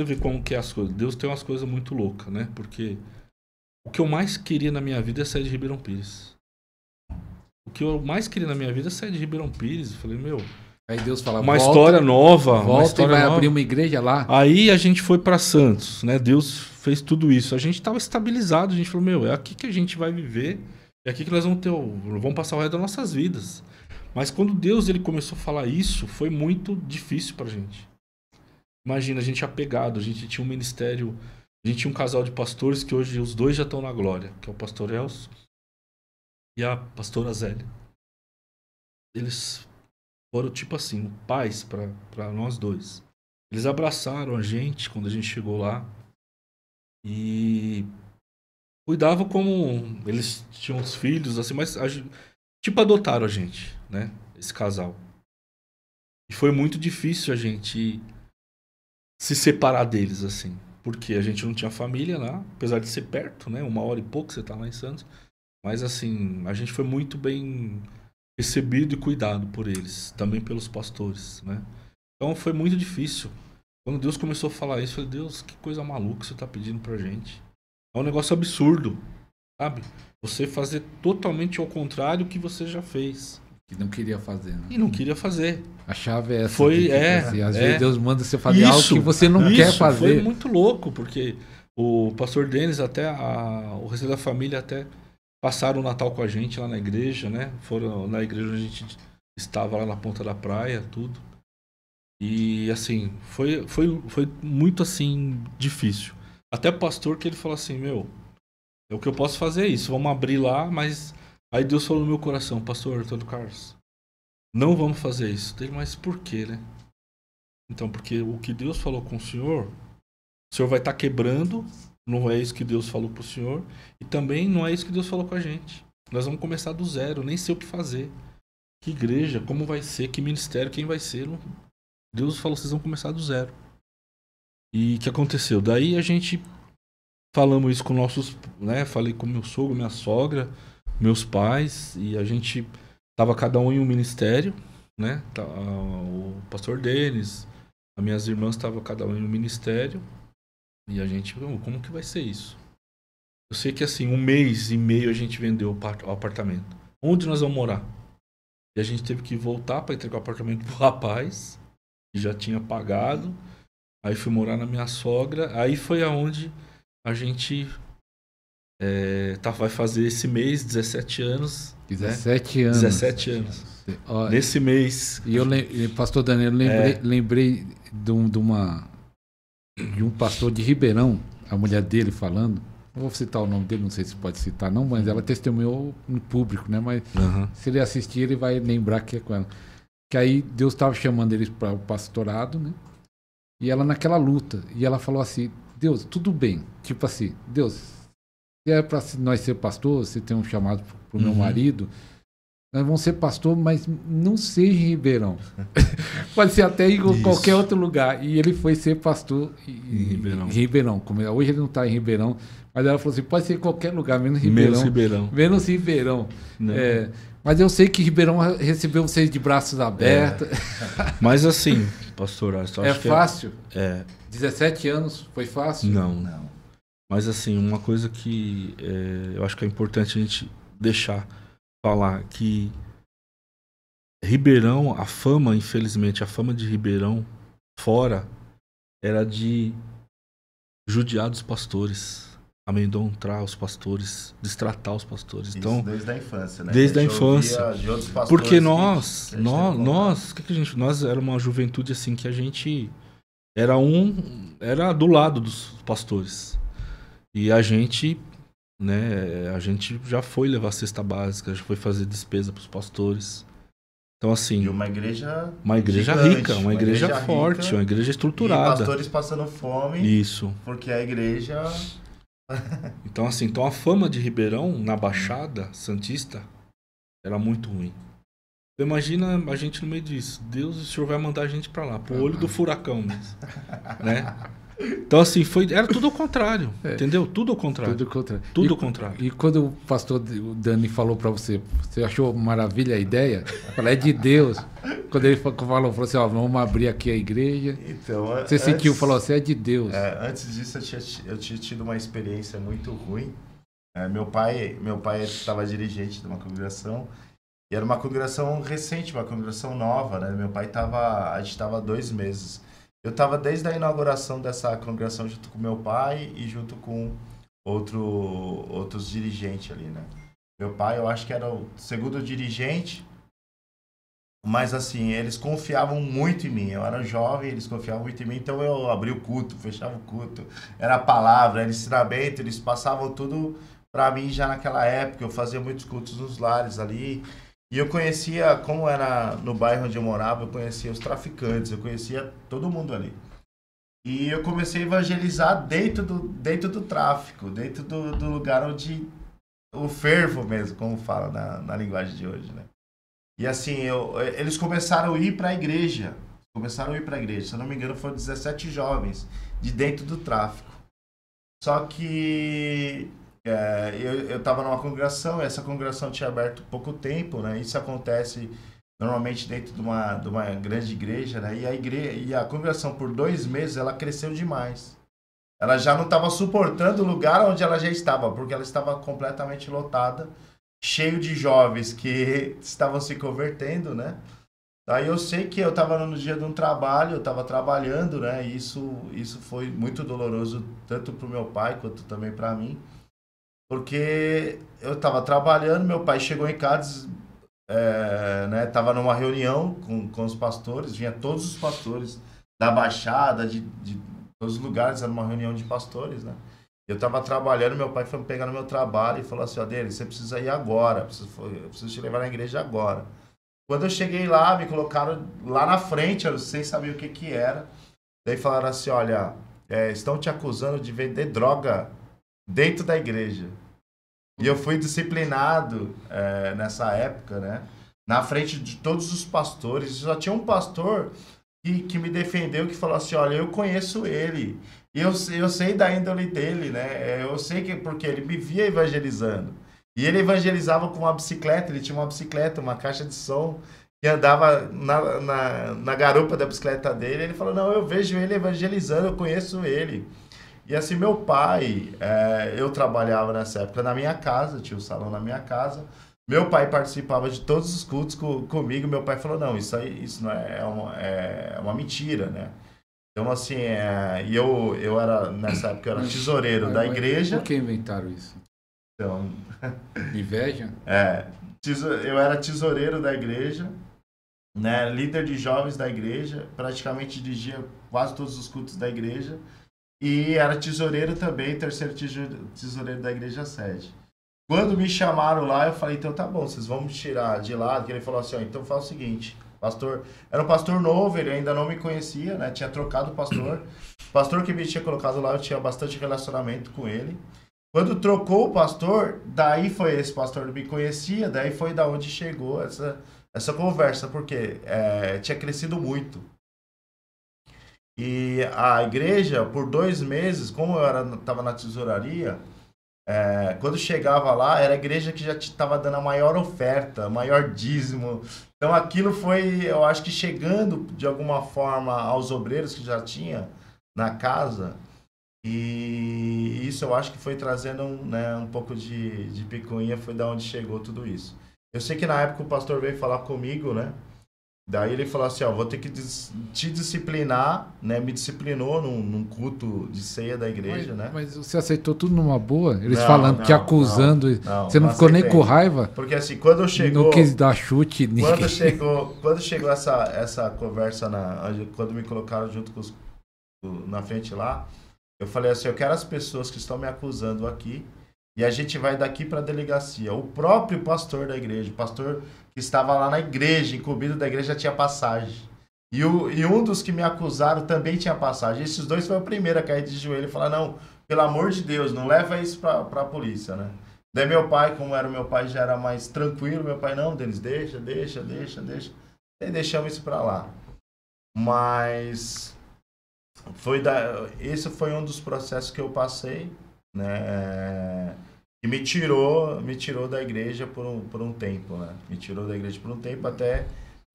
você ver como que é as coisas. Deus tem umas coisas muito loucas, né? Porque o que eu mais queria na minha vida é sair de Ribeirão Pires. O que eu mais queria na minha vida é sair de Ribeirão Pires. Eu falei, meu... Aí Deus fala, uma história nova. Volta uma história e vai nova. abrir uma igreja lá. Aí a gente foi para Santos, né? Deus fez tudo isso. A gente estava estabilizado. A gente falou, meu, é aqui que a gente vai viver. É aqui que nós vamos passar o resto das nossas vidas. Mas quando Deus ele começou a falar isso, foi muito difícil pra gente. Imagina, a gente apegado. A gente tinha um ministério... A gente tinha um casal de pastores que hoje os dois já estão na glória. Que é o pastor Elcio e a pastora Zélia. Eles... foram tipo assim, pais para nós dois. Eles abraçaram a gente quando a gente chegou lá e cuidavam como eles tinham os filhos, assim, mas tipo adotaram a gente, né? Esse casal. E foi muito difícil a gente se separar deles, assim, porque a gente não tinha família lá, apesar de ser perto, né? 1 hora e pouco você tá lá em Santos. Mas assim, a gente foi muito bem recebido e cuidado por eles, também pelos pastores, né? Então foi muito difícil. Quando Deus começou a falar isso, eu falei, Deus, que coisa maluca você tá pedindo pra gente. É um negócio absurdo, sabe? Você fazer totalmente ao contrário do que você já fez. Que não queria fazer, né? E não queria fazer. A chave é essa. Foi, às vezes Deus manda você fazer algo que você não quer fazer. Foi muito louco, porque o pastor Denis, até o resto da família, até passaram o Natal com a gente lá na igreja, né? Foram na igreja onde a gente estava lá na ponta da praia, tudo. E assim, foi muito assim, difícil. Até o pastor que ele falou assim, meu, o que eu posso fazer é isso, vamos abrir lá, mas aí Deus falou no meu coração, pastor Antônio Carlos, não vamos fazer isso. Dele, mas por quê, né? Então, porque o que Deus falou com o senhor vai estar quebrando. Não é isso que Deus falou pro senhor. E também não é isso que Deus falou com a gente. Nós vamos começar do zero, nem sei o que fazer. Que igreja, como vai ser, que ministério, quem vai ser. Deus falou, vocês vão começar do zero. E o que aconteceu? Daí a gente falamos isso com nossos, né? Falei com meu sogro, minha sogra, meus pais, e a gente tava cada um em um ministério, né? O pastor Denis, as minhas irmãs estavam cada um em um ministério. E a gente, como que vai ser isso? Eu sei que assim, 1 mês e meio a gente vendeu o apartamento. Onde nós vamos morar? E a gente teve que voltar para entregar o apartamento pro rapaz, que já tinha pagado. Aí fui morar na minha sogra. Aí foi aonde a gente vai fazer esse mês 17 anos. 17 né? anos. 17 anos. Olha, nesse mês. E pastor Daniel, lembrei de um pastor de Ribeirão, a mulher dele falando, não vou citar o nome dele, não sei se pode citar não, mas ela testemunhou no público, né? Mas se ele assistir, ele vai lembrar que é com ela. Que aí Deus estava chamando eles para o pastorado, né? E ela naquela luta, e ela falou assim, Deus, tudo bem, tipo assim, Deus, se é para nós ser pastor, você tem um chamado para o meu marido, nós vamos ser pastor, mas não seja em Ribeirão. Pode ser até em qualquer outro lugar. E ele foi ser pastor em Ribeirão. Hoje ele não está em Ribeirão, mas ela falou assim, pode ser em qualquer lugar, menos Ribeirão. Menos Ribeirão. Mas eu sei que Ribeirão recebeu vocês de braços abertos. Mas assim, pastor, acho que fácil? 17 anos, foi fácil? Não. Mas assim, uma coisa que eu acho que é importante a gente falar que Ribeirão, infelizmente, a fama de Ribeirão fora era de judiar dos pastores, amedrontar os pastores, destratar os pastores. Isso então, desde a infância, né? Desde a infância. De outros pastores porque nós era uma juventude assim que a gente era do lado dos pastores. E a gente já foi levar cesta básica, já foi fazer despesa para os pastores. Então, assim... E uma igreja gigante, rica, uma igreja forte, rica, uma igreja estruturada. E pastores passando fome. Isso. Porque a igreja... Então, assim, a fama de Ribeirão, na Baixada Santista, era muito ruim. Então, imagina a gente no meio disso. Deus, o senhor vai mandar a gente para lá, pro olho do furacão mesmo. Né? Então, assim, era tudo ao contrário, entendeu? Tudo ao contrário. Tudo contrário. Tudo ao contrário. E quando o pastor Dani falou para você, você achou maravilha a ideia? É de Deus. Quando ele falou assim, ó, vamos abrir aqui a igreja. Então, você sentiu, falou assim, é de Deus. Antes disso, eu tinha tido uma experiência muito ruim. Meu pai estava dirigente de uma congregação. E era uma congregação recente, uma congregação nova, né? A gente estava 2 meses. Eu estava desde a inauguração dessa congregação junto com meu pai e junto com outros dirigentes ali, né? Meu pai, eu acho que era o segundo dirigente, mas assim, eles confiavam muito em mim. Eu era jovem, eles confiavam muito em mim, então eu abria o culto, fechava o culto. Era a palavra, era ensinamento, eles passavam tudo para mim já naquela época. Eu fazia muitos cultos nos lares ali. E eu conhecia, como era no bairro onde eu morava, eu conhecia os traficantes, eu conhecia todo mundo ali. E eu comecei a evangelizar dentro do tráfico, dentro do lugar onde o fervo mesmo, como fala na linguagem de hoje, né? E assim, eles começaram a ir para a igreja. Se eu não me engano, foram 17 jovens de dentro do tráfico. Só que eu estava numa congregação, essa congregação tinha aberto pouco tempo, né? Isso acontece normalmente dentro de uma grande igreja, né? E a congregação, por 2 meses, ela cresceu demais. Ela já não estava suportando o lugar onde ela já estava, porque ela estava completamente lotada, cheio de jovens que estavam se convertendo, né? Aí eu sei que eu estava no dia de um trabalho, eu estava trabalhando, né? E isso foi muito doloroso, tanto para o meu pai quanto também para mim. Porque eu estava trabalhando, meu pai chegou em casa, né, estava numa reunião com os pastores, vinha todos os pastores da Baixada, de todos os lugares, era uma reunião de pastores, né? Eu estava trabalhando, meu pai foi me pegar no meu trabalho e falou assim, Adele, você precisa ir agora, eu preciso te levar na igreja agora. Quando eu cheguei lá, me colocaram lá na frente, eu sem saber o que era, daí falaram assim, olha, estão te acusando de vender droga dentro da igreja. E eu fui disciplinado nessa época, né? Na frente de todos os pastores. Só tinha um pastor que me defendeu, que falou assim, olha, eu conheço ele. E eu sei da índole dele, né? Eu sei que porque ele me via evangelizando. E ele evangelizava com uma bicicleta, ele tinha uma bicicleta, uma caixa de som, que andava na garupa da bicicleta dele. Ele falou, não, eu vejo ele evangelizando, eu conheço ele. E assim, meu pai, eu trabalhava nessa época na minha casa, tinha um salão na minha casa. Meu pai participava de todos os cultos comigo. Meu pai falou, não, isso não é uma mentira, né? Então, assim, e eu era, nessa época, eu era tesoureiro da igreja. Por que inventaram isso? Então... Inveja? Eu era tesoureiro da igreja, né? Líder de jovens da igreja, praticamente dirigia quase todos os cultos da igreja. E era tesoureiro também, terceiro tesoureiro da igreja sede. Quando me chamaram lá, eu falei, então tá bom, vocês vão me tirar de lado. Que ele falou assim, então faz o seguinte, pastor... Era um pastor novo, ele ainda não me conhecia, né? Tinha trocado o pastor. O pastor que me tinha colocado lá, eu tinha bastante relacionamento com ele. Quando trocou o pastor, daí foi esse pastor que me conhecia, daí foi da onde chegou essa conversa, porque tinha crescido muito. E a igreja, por 2 meses, como eu estava na tesouraria, quando chegava lá, era a igreja que já estava dando a maior oferta, maior dízimo. Então aquilo foi, eu acho que chegando de alguma forma aos obreiros que já tinha na casa. E isso eu acho que foi trazendo um pouco de picuinha, foi da onde chegou tudo isso. Eu sei que na época o pastor veio falar comigo, né? Daí ele falou assim, vou ter que te disciplinar, né? Me disciplinou num culto de ceia da igreja, né? Mas você aceitou tudo numa boa? Eles falando, te acusando, você não ficou nem com raiva? Porque assim, quando chegou... Não quis dar chute. Quando chegou essa conversa, quando me colocaram junto na frente lá, eu falei assim, eu quero as pessoas que estão me acusando aqui, e a gente vai daqui para a delegacia. O próprio pastor da igreja, o pastor que estava lá na igreja, incumbido da igreja, tinha passagem. E um dos que me acusaram também tinha passagem. Esses 2 foi o primeiro a cair de joelho e falar, não, pelo amor de Deus, não leva isso para a polícia, né? Daí meu pai, como era meu pai, já era mais tranquilo. Meu pai, não, Denis, deixa. Daí deixamos isso para lá. Mas Esse foi um dos processos que eu passei, né? Que me tirou da igreja por um tempo, né? Me tirou da igreja por um tempo até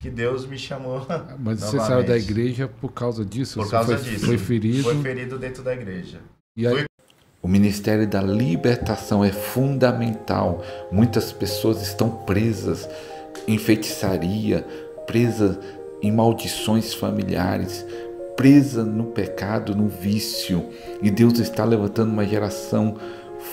que Deus me chamou. Mas você saiu da igreja por causa disso? Por causa disso. Foi ferido? Foi ferido dentro da igreja. E aí... O ministério da libertação é fundamental. Muitas pessoas estão presas em feitiçaria, presas em maldições familiares, presa no pecado, no vício. E Deus está levantando uma geração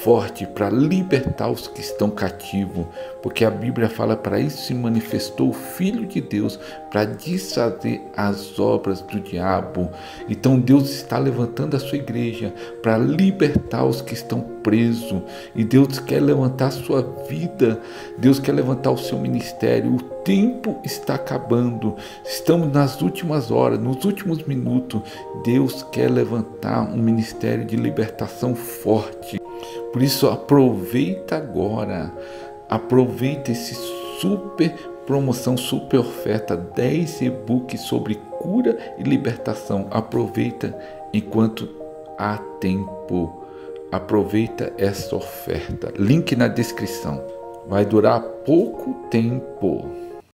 forte para libertar os que estão cativos, porque a Bíblia fala: para isso se manifestou o Filho de Deus, para desfazer as obras do diabo. Então Deus está levantando a sua igreja para libertar os que estão presos, e Deus quer levantar a sua vida, Deus quer levantar o seu ministério. O tempo está acabando, estamos nas últimas horas, nos últimos minutos. Deus quer levantar um ministério de libertação forte. Por isso, aproveita agora, aproveita esse super promoção, super oferta, 10 e-books sobre cura e libertação. Aproveita enquanto há tempo, aproveita essa oferta. Link na descrição, vai durar pouco tempo.